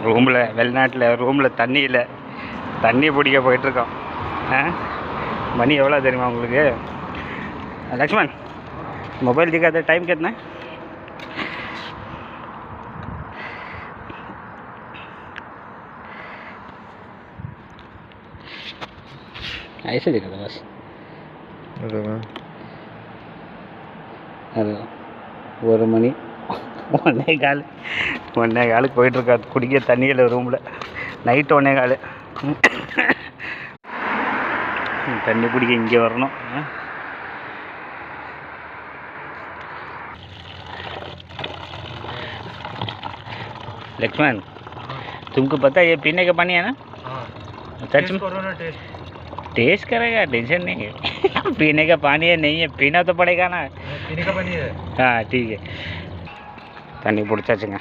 ரூமில் வெளிநாட்டில் ரூமில் தண்ணி இல்லை, தண்ணி பிடிக்க போயிட்டுருக்கோம். மணி எவ்வளோ தெரியுமா உங்களுக்கு? லக்ஷ்மண் मोबाइल दिखाते टाइम कितना है? ऐसे दिखा था बस. அது ஒரு மணி 1:15 போயிட்டுருக்காது. குடிக்க தண்ணியில் ரூமில் நைட்டு 1:15 தண்ணி பிடிக்க இங்கே வரணும். लक्ष्मण तुमको पता है ये पीने का पानी है ना? सच में टेस्ट करेगा, टेंशन नहीं है. पीने का पानी है, नहीं है पीना तो पड़ेगा ना. पीने का पानी है. हाँ ठीक है. தண்ணி பிடிச்சாச்சுங்க.